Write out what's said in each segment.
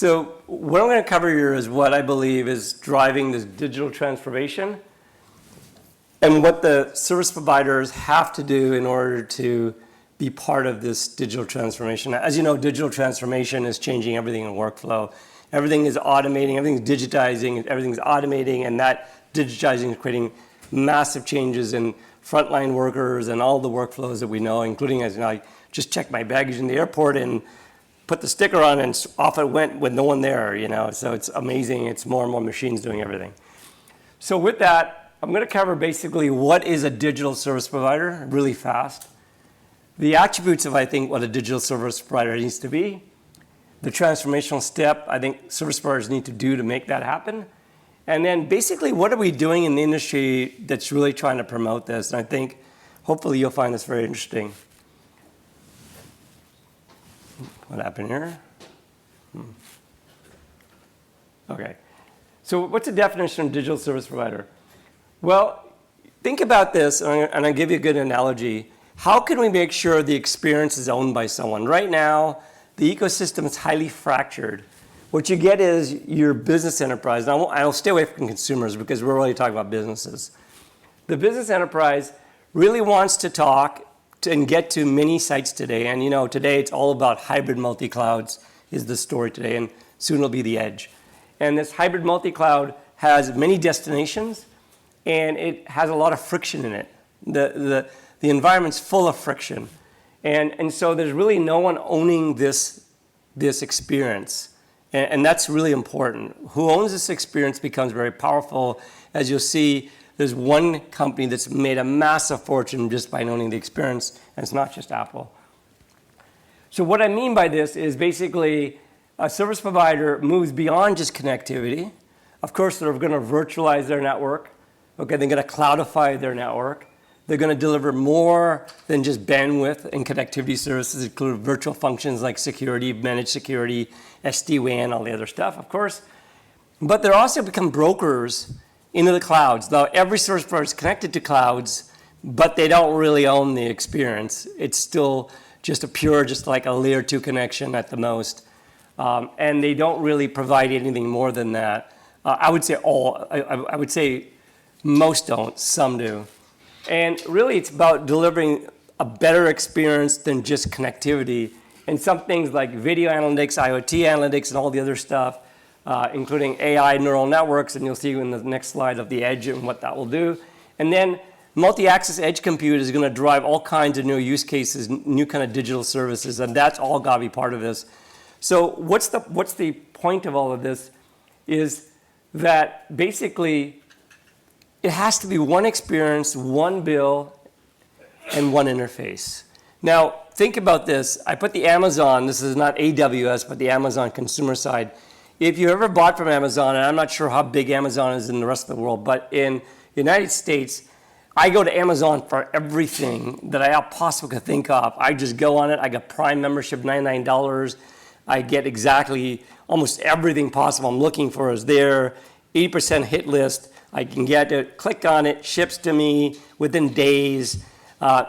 So what I'm going to cover here is what I believe is driving this digital transformation and what the service providers have to do in order to be part of this digital transformation. As you know, digital transformation is changing everything in workflow. Everything is automating, everything's digitizing, everything's automating, and that digitizing is creating massive changes in frontline workers and all the workflows that we know, including as I just checked my baggage in the airport and put the sticker on and off it went with no one there, So it's amazing. It's more and more machines doing everything. So with that, I'm going to cover basically what is a digital service provider really fast. The attributes of, I think, what a digital service provider needs to be. The transformational step I think service providers need to do to make that happen. And then basically, what are we doing in the industry that's really trying to promote this? And I think hopefully you'll find this very interesting. What happened here? Okay. So what's the definition of digital service provider? Well, think about this, and I'll give you a good analogy. How can we make sure the experience is owned by someone? Right now, the ecosystem is highly fractured. What you get is your business enterprise. Now, I'll stay away from consumers because we're really talking about businesses. The business enterprise really wants to talk and get to many sites today. And today it's all about hybrid multi-clouds is the story today, and soon it'll be the edge. And this hybrid multi-cloud has many destinations, and it has a lot of friction in it. The environment's full of friction. And so there's really no one owning this experience. And that's really important. Who owns this experience becomes very powerful. As you'll see, there's one company that's made a massive fortune just by owning the experience, and it's not just Apple. So what I mean by this is basically a service provider moves beyond just connectivity. Of course, they're going to virtualize their network. Okay, they're going to cloudify their network. They're going to deliver more than just bandwidth and connectivity services, including virtual functions like security, managed security, SD-WAN, all the other stuff, of course. But they're also become brokers into the clouds. Now, every service provider is connected to clouds, but they don't really own the experience. It's still just like a layer 2 connection at the most. And they don't really provide anything more than that. I would say most don't, some do. And really, it's about delivering a better experience than just connectivity. And some things like video analytics, IoT analytics, and all the other stuff, including AI neural networks, and you'll see in the next slide of the edge and what that will do. And then multi-access edge compute is going to drive all kinds of new use cases, new kind of digital services, and that's all got to be part of this. So what's the point of all of this is that basically it has to be one experience, one bill, and one interface. Now, think about this. I put the Amazon, this is not AWS, but the Amazon consumer side. If you ever bought from Amazon, and I'm not sure how big Amazon is in the rest of the world, but in the United States, I go to Amazon for everything that I possibly could think of. I just go on it. I get Prime membership, $99. I get exactly almost everything possible I'm looking for is there. 80% hit list. I can get it, click on it, ships to me within days,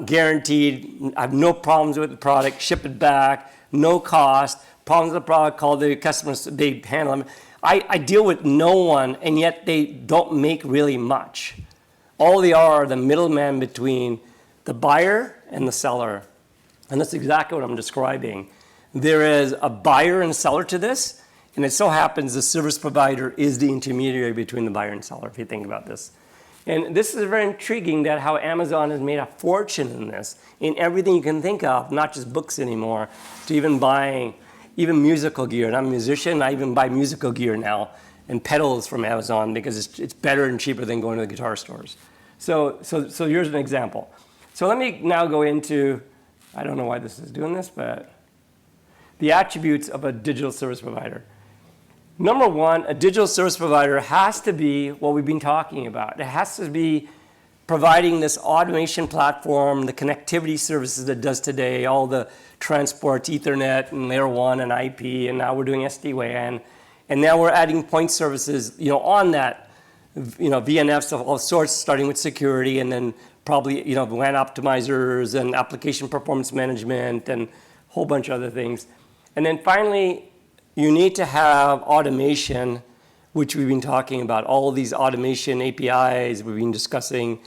guaranteed. I have no problems with the product, ship it back, no cost. Problems with the product, call the customers, they handle them. I deal with no one, and yet they don't make really much. All they are the middleman between the buyer and the seller. And that's exactly what I'm describing. There is a buyer and seller to this, and it so happens the service provider is the intermediary between the buyer and seller, if you think about this. And this is very intriguing that how Amazon has made a fortune in this, in everything you can think of, not just books anymore, to even buying even musical gear. And I'm a musician, I even buy musical gear now and pedals from Amazon because it's better and cheaper than going to the guitar stores. So here's an example. So let me now go into, I don't know why this is doing this, but the attributes of a digital service provider. Number one, a digital service provider has to be what we've been talking about. It has to be providing this automation platform, the connectivity services that it does today, all the transports, Ethernet and layer 1 and IP, and now we're doing SD-WAN. And now we're adding point services, on that, VNFs of all sorts, starting with security, and then probably, WAN optimizers and application performance management and a whole bunch of other things. And then finally, you need to have automation, which we've been talking about, all of these automation APIs we've been discussing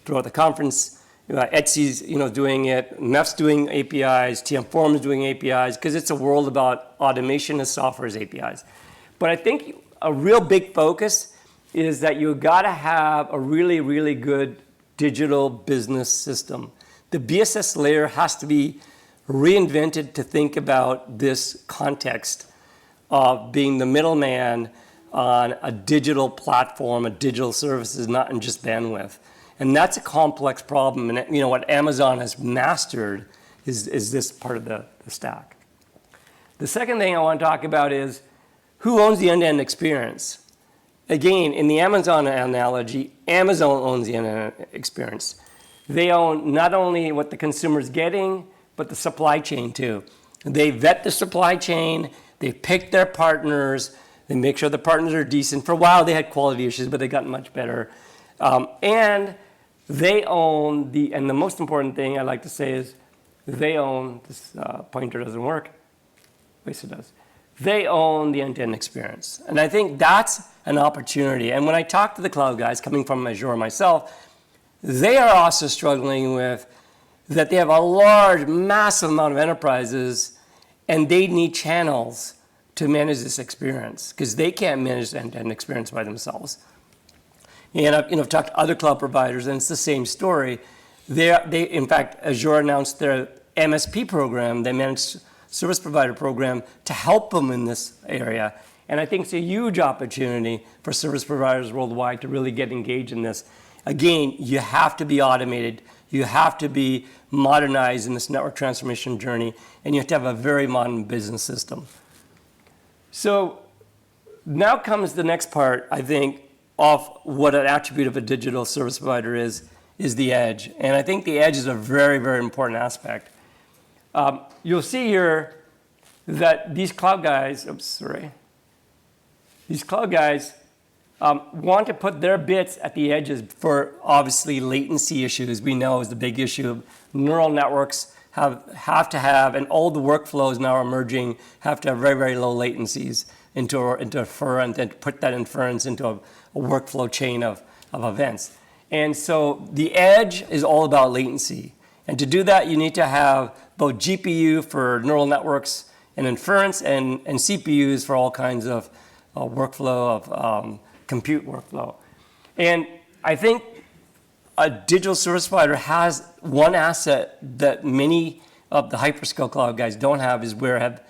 throughout the conference. Etsy's doing it, MEF's doing APIs, TM is doing APIs, because it's a world about automation as software as APIs. But I think a real big focus is that you've got to have a really, really good digital business system. The BSS layer has to be reinvented to think about this context of being the middleman on a digital platform, a digital services, not in just bandwidth. And that's a complex problem. And what Amazon has mastered is this part of the stack. The second thing I want to talk about is who owns the end-to-end experience? Again, in the Amazon analogy, Amazon owns the end-to-end experience. They own not only what the consumer's getting, but the supply chain too. They vet the supply chain, they pick their partners, they make sure the partners are decent. For a while they had quality issues, but they've gotten much better. And they own and the most important thing I like to say is they own, this pointer doesn't work, at least it does. They own the end-to-end experience. And I think that's an opportunity. And when I talk to the cloud guys coming from Azure myself, they are also struggling with that they have a large, massive amount of enterprises and they need channels to manage this experience because they can't manage the end-to-end experience by themselves. And I've talked to other cloud providers and it's the same story. They in fact, Azure announced their MSP program, they managed service provider program to help them in this area. And I think it's a huge opportunity for service providers worldwide to really get engaged in this. Again, you have to be automated. You have to be modernized in this network transformation journey. And you have to have a very modern business system. So now comes the next part, I think, of what an attribute of a digital service provider is the edge. And I think the edge is a very, very important aspect. You'll see here that these cloud guys, these cloud guys want to put their bits at the edges for obviously latency issues. We know is the big issue. Neural networks have to have, and all the workflows now are emerging, have to have very, very low latencies into inference and put that inference into a workflow chain of events. And so the edge is all about latency. And to do that, you need to have both GPU for neural networks and inference and CPUs for all kinds of workflow, of compute workflow. And I think a digital service provider has one asset that many of the hyperscale cloud guys don't have is where have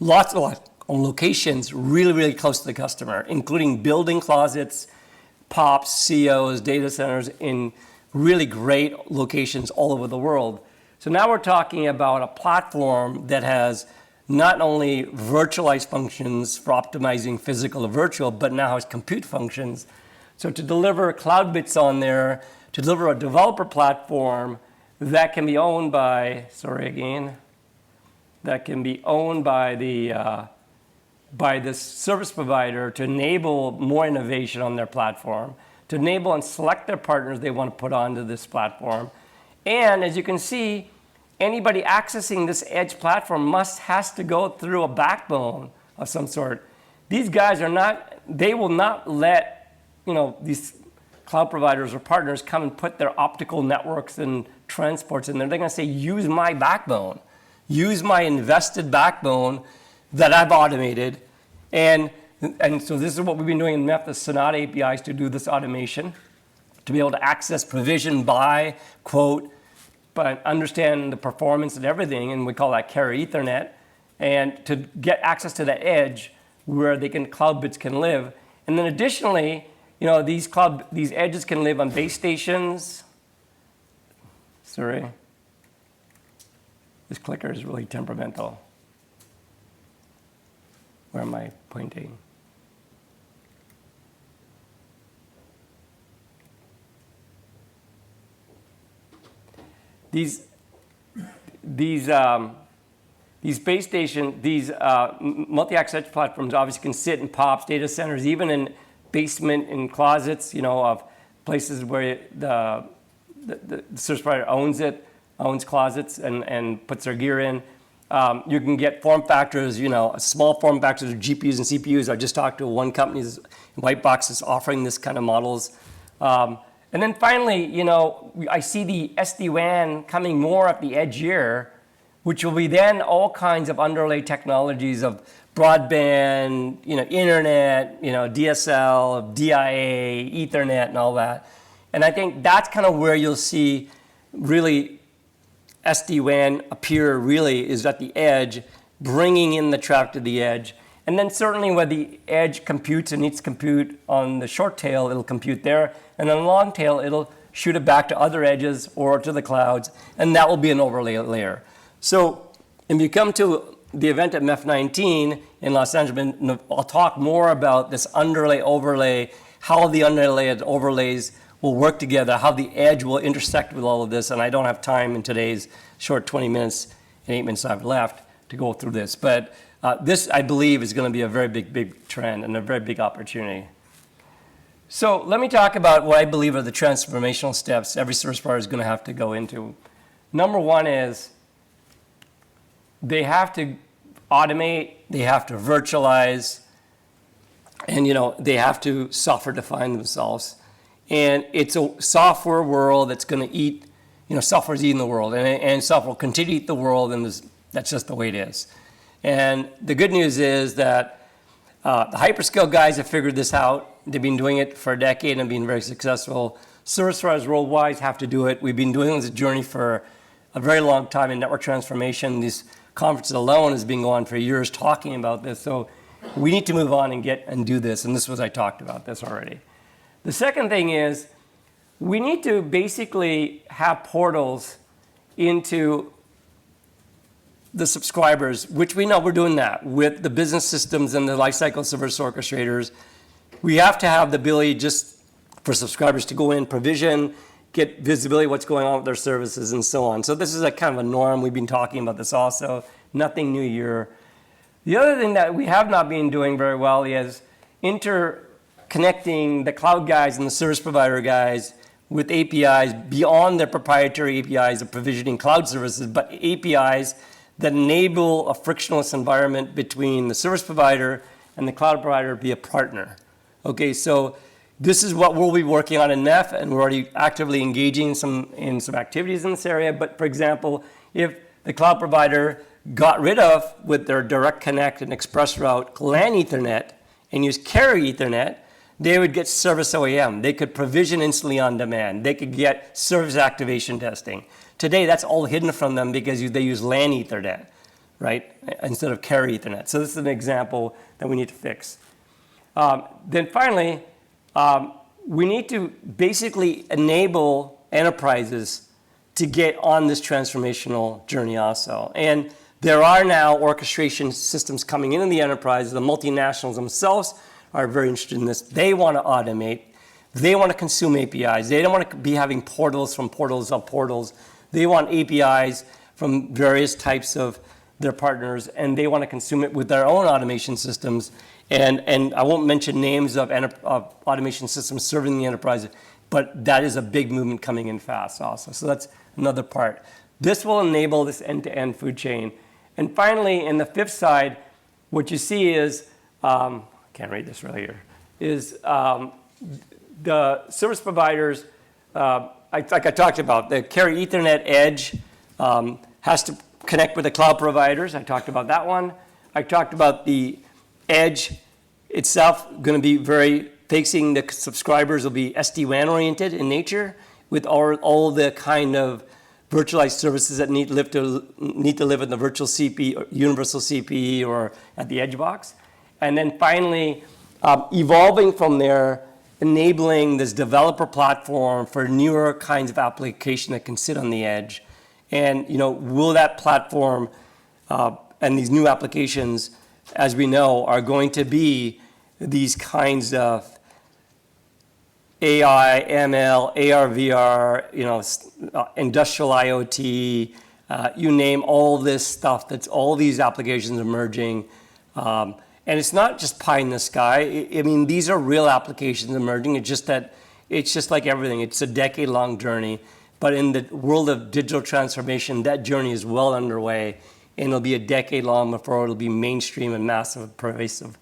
lots of locations really, really close to the customer, including building closets, POPs, COs, data centers in really great locations all over the world. So now we're talking about a platform that has not only virtualized functions for optimizing physical or virtual, but now has compute functions. So to deliver cloud bits on there, to deliver a developer platform that can be owned by, that can be owned by the service provider to enable more innovation on their platform, to enable and select their partners they want to put onto this platform. And as you can see, anybody accessing this edge platform has to go through a backbone of some sort. These guys they will not let, these cloud providers or partners come and put their optical networks and transports in there. They're going to say, use my backbone. Use my invested backbone that I've automated. And so this is what we've been doing in MEF, the Sonata APIs to do this automation, to be able to access, provision, buy, quote, but understand the performance and everything, and we call that carrier Ethernet, and to get access to that edge where cloud bits can live. And then additionally, these edges can live on base stations. This clicker is really temperamental. Where am I pointing? These base station, these multi-access edge platforms obviously can sit in POPs, data centers, even in basement, in closets, of places where the service provider owns closets and puts their gear in. You can get form factors, small form factors of GPUs and CPUs. I just talked to one company, Whitebox, is offering this kind of models. And then finally, I see the SD-WAN coming more at the edge here, which will be then all kinds of underlay technologies of broadband, internet, DSL, DIA, Ethernet, and all that. And I think that's kind of where you'll see really SD-WAN appear really is at the edge, bringing in the traffic to the edge. And then certainly where the edge computes and needs to compute on the short tail, it'll compute there. And on the long tail, it'll shoot it back to other edges or to the clouds. And that will be an overlay layer. So if you come to the event at MEF 19 in Los Angeles, I'll talk more about this underlay overlay, how the underlay overlays will work together, how the edge will intersect with all of this. And I don't have time in today's short 20 minutes and 8 minutes I have left to go through this. But this, I believe, is going to be a very big trend and a very big opportunity. So let me talk about what I believe are the transformational steps every service provider is going to have to go into. Number one is they have to automate, they have to virtualize, and they have to software define themselves. And it's a software world that's going to eat, software's eating the world, and software will continue to eat the world, and that's just the way it is. And the good news is that the hyperscale guys have figured this out. They've been doing it for a decade and been very successful. Service providers worldwide have to do it. We've been doing this journey for a very long time in network transformation. These conferences alone has been going on for years talking about this. So we need to move on and do this. And this was, I talked about this already. The second thing is we need to basically have portals into the subscribers, which we know we're doing that with the business systems and the lifecycle service orchestrators. We have to have the ability just for subscribers to go in, provision, get visibility of what's going on with their services and so on. So this is a kind of a norm. We've been talking about this also. Nothing new here. The other thing that we have not been doing very well is interconnecting the cloud guys and the service provider guys with APIs beyond their proprietary APIs of provisioning cloud services, but APIs that enable a frictionless environment between the service provider and the cloud provider be a partner. Okay, so this is what we'll be working on in MEF, and we're already actively engaging in some activities in this area. But for example, if the cloud provider got rid of, with their direct connect and express route, LAN Ethernet and use carrier Ethernet, they would get service OEM. They could provision instantly on demand. They could get service activation testing. Today, that's all hidden from them because they use LAN Ethernet, right, instead of carrier Ethernet. So this is an example that we need to fix. Then finally, we need to basically enable enterprises to get on this transformational journey also. And there are now orchestration systems coming into the enterprise. The multinationals themselves are very interested in this. They want to automate. They want to consume APIs. They don't want to be having portals from portals of portals. They want APIs from various types of their partners, and they want to consume it with their own automation systems. And I won't mention names of automation systems serving the enterprise, but that is a big movement coming in fast also. So that's another part. This will enable this end-to-end food chain. And finally, in the fifth side, what you see is, I can't read this right here, is the service providers, like I talked about, the carrier Ethernet edge has to connect with the cloud providers. I talked about that one. I talked about the edge itself going to be very facing the subscribers will be SD-WAN oriented in nature with all the kind of virtualized services that need to live in the virtual CPE, universal CPE, or at the edge box. And then finally, evolving from there, enabling this developer platform for newer kinds of application that can sit on the edge. And will that platform and these new applications, as we know, are going to be these kinds of AI, ML, AR, VR, industrial IoT, you name all this stuff, that's all these applications emerging. And it's not just pie in the sky. I mean, these are real applications emerging. It's just like everything. It's a decade-long journey. But in the world of digital transformation, that journey is well underway. and it'll be a decade long before it'll be mainstream and massive, pervasive.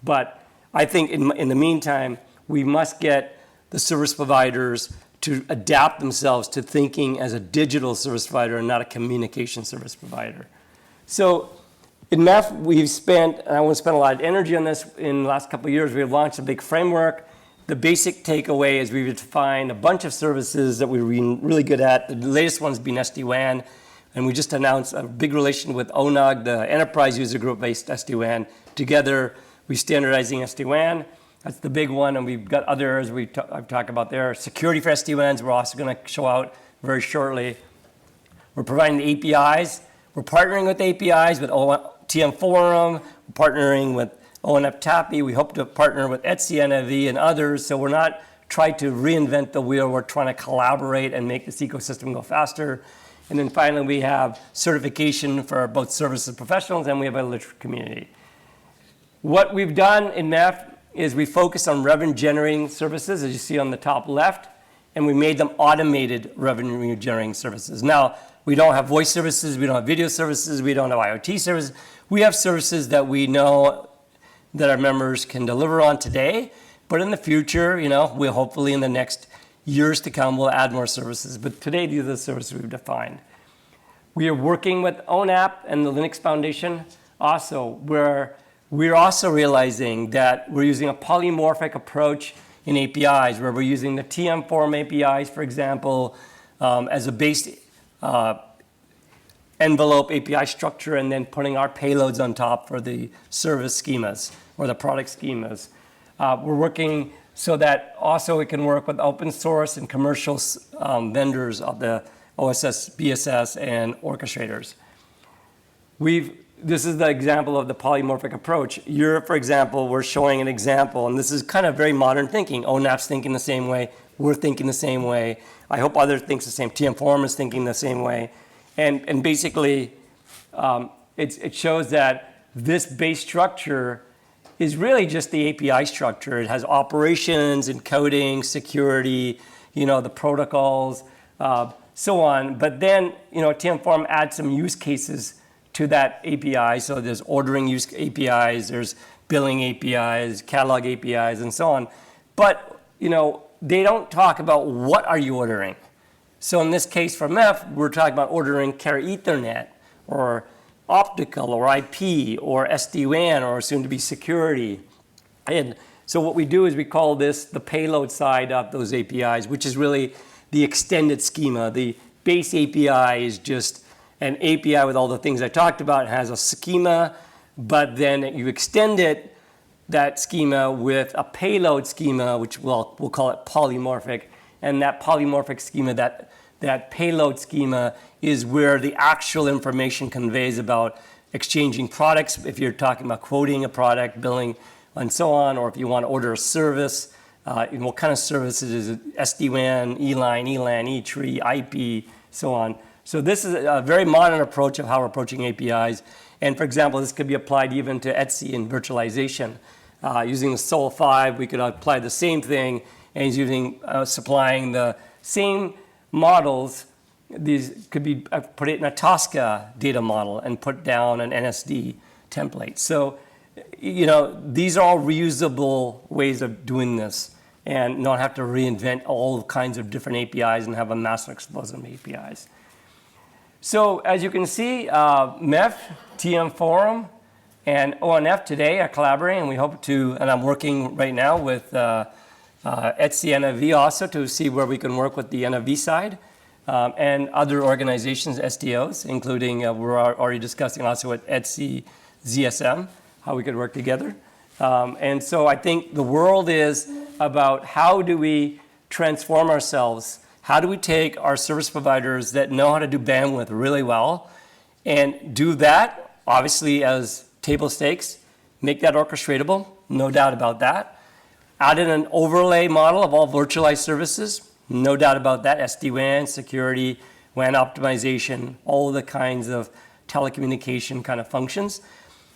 But I think in the meantime, we must get the service providers to adapt themselves to thinking as a digital service provider and not a communication service provider. So in MEF, we've spent, and I won't spend a lot of energy on this, in the last couple of years, we've launched a big framework. The basic takeaway is we've defined a bunch of services that we've been really good at. The latest one's been SD-WAN, and we just announced a big relation with ONUG, the enterprise user group-based SD-WAN. Together, we're standardizing SD-WAN. That's the big one, and we've got others I've talked about there. Security for SD-WANs, we're also going to show out very shortly. We're providing the APIs. We're partnering with APIs with TM Forum, we're partnering with ONF TAPI. We hope to partner with Etsy, NFV, and others. So we're not trying to reinvent the wheel. We're trying to collaborate and make this ecosystem go faster. And then finally, we have certification for both services professionals, and we have a literature community. What we've done in MEF is we focus on revenue-generating services, as you see on the top left, and we made them automated revenue-generating services. Now, we don't have voice services, we don't have video services, we don't have IoT services. We have services that we know that our members can deliver on today, but in the future, we'll hopefully in the next years to come, we'll add more services. But today, these are the services we've defined. We are working with ONAP and the Linux Foundation also, where we're also realizing that we're using a polymorphic approach in APIs, where we're using the TM Forum APIs, for example, as a base envelope API structure, and then putting our payloads on top for the service schemas or the product schemas. We're working so that also it can work with open source and commercial vendors of the OSS, BSS, and orchestrators. This is the example of the polymorphic approach. Europe, for example, we're showing an example, and this is kind of very modern thinking. ONAP's thinking the same way. We're thinking the same way. I hope others think the same. TM Forum is thinking the same way. And basically, it shows that this base structure is really just the API structure. It has operations, encoding, security, the protocols, so on. But then, TM Forum adds some use cases to that API. So there's ordering use APIs, there's billing APIs, catalog APIs, and so on. But, they don't talk about what are you ordering. So in this case for MEF, we're talking about ordering carrier Ethernet or optical or IP or SD-WAN or soon to be security. And so what we do is we call this the payload side of those APIs, which is really the extended schema. The base API is just an API with all the things I talked about. It has a schema, but then you extend that schema with a payload schema, which we'll call it polymorphic. And that polymorphic schema, that payload schema is where the actual information conveys about exchanging products, if you're talking about quoting a product, billing, and so on, or if you want to order a service, what kind of services is it? SD-WAN, E-line, ELAN, E-tree, IP, so on. So this is a very modern approach of how we're approaching APIs. And for example, this could be applied even to Etsy in virtualization. Using the Sol 5, we could apply the same thing, and using supplying the same models. These could be put it in a Tosca data model and put down an NSD template. So, these are all reusable ways of doing this, and not have to reinvent all kinds of different APIs and have a massive explosion of APIs. So as you can see, MEF, TM Forum, and ONF today are collaborating, and we hope to, and I'm working right now with Etsy NFV also to see where we can work with the NFV side, and other organizations, SDOs, including we're already discussing also with Etsy ZSM, how we could work together. And so I think the world is about how do we transform ourselves. How do we take our service providers that know how to do bandwidth really well and do that, obviously as table stakes, make that orchestratable, no doubt about that. Add in an overlay model of all virtualized services, no doubt about that, SD-WAN, security, WAN optimization, all the kinds of telecommunication kind of functions.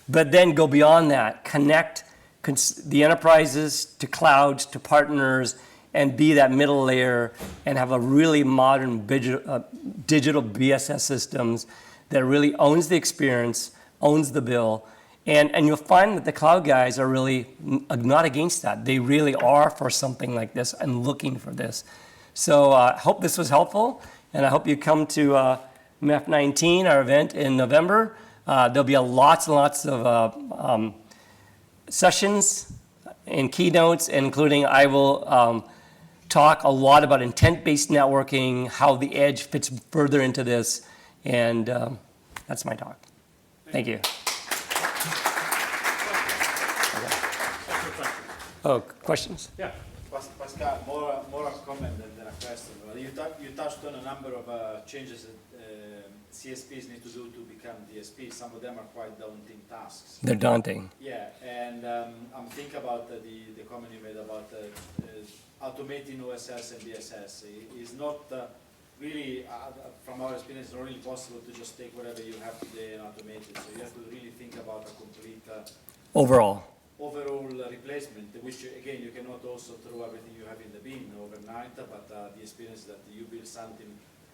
But then go beyond that, connect the enterprises to clouds, to partners, and be that middle layer and have a really modern digital BSS systems that really owns the experience, owns the bill. And you'll find that the cloud guys are really not against that. They really are for something like this and looking for this. So I hope this was helpful, and I hope you come to MEF 19, our event in November. There'll be lots and lots of sessions and keynotes, including I will talk a lot about intent-based networking, how the edge fits further into this, and that's my talk. Thank you. Oh, questions? Yeah. Pascal, more a comment than a question. You touched on a number of changes that CSPs need to do to become DSPs. Some of them are quite daunting tasks. They're daunting. Yeah, and I'm thinking about the comment you made about automating OSS and BSS. It's not really, from our experience, it's not really possible to just take whatever you have today and automate it. So you have to really think about a complete Overall replacement, which again you cannot also throw everything you have in the bin overnight, but the experience that you build something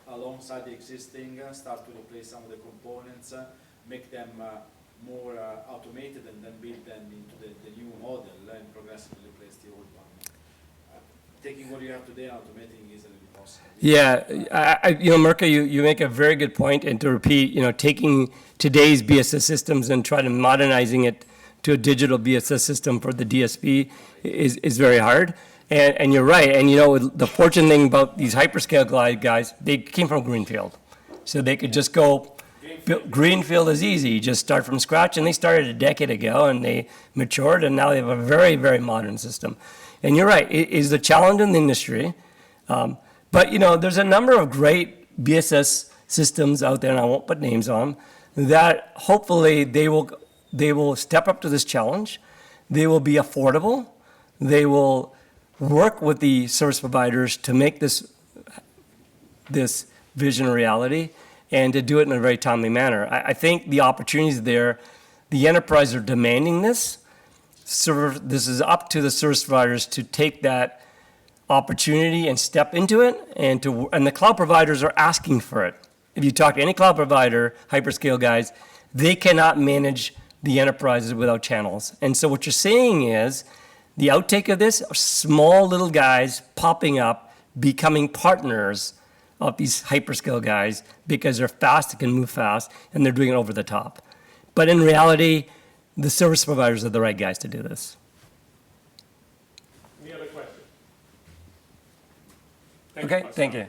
alongside the existing, start to replace some of the components, make them more automated, and then build them into the new model and progressively replace the old one. Taking what you have today and automating isn't really possible. Yeah, Mirka, you make a very good point, and to repeat, taking today's BSS systems and trying to modernizing it to a digital BSS system for the DSP is very hard. And you're right. And the fortunate thing about these hyperscale guys, they came from Greenfield. So they could just go, Greenfield is easy, just start from scratch. And they started a decade ago and they matured and now they have a very, very modern system. And you're right, it is a challenge in the industry. But there's a number of great BSS systems out there, and I won't put names on, that hopefully they will step up to this challenge. They will be affordable. They will work with the service providers to make this vision a reality and to do it in a very timely manner. I think the opportunities there, the enterprises are demanding this. This is up to the service providers to take that opportunity and step into it, and the cloud providers are asking for it. If you talk to any cloud provider, hyperscale guys, they cannot manage the enterprises without channels. And so what you're seeing is the outtake of this are small little guys popping up, becoming partners of these hyperscale guys because they're fast, they can move fast, and they're doing it over the top. But in reality, the service providers are the right guys to do this. Any other questions? Okay, thank you.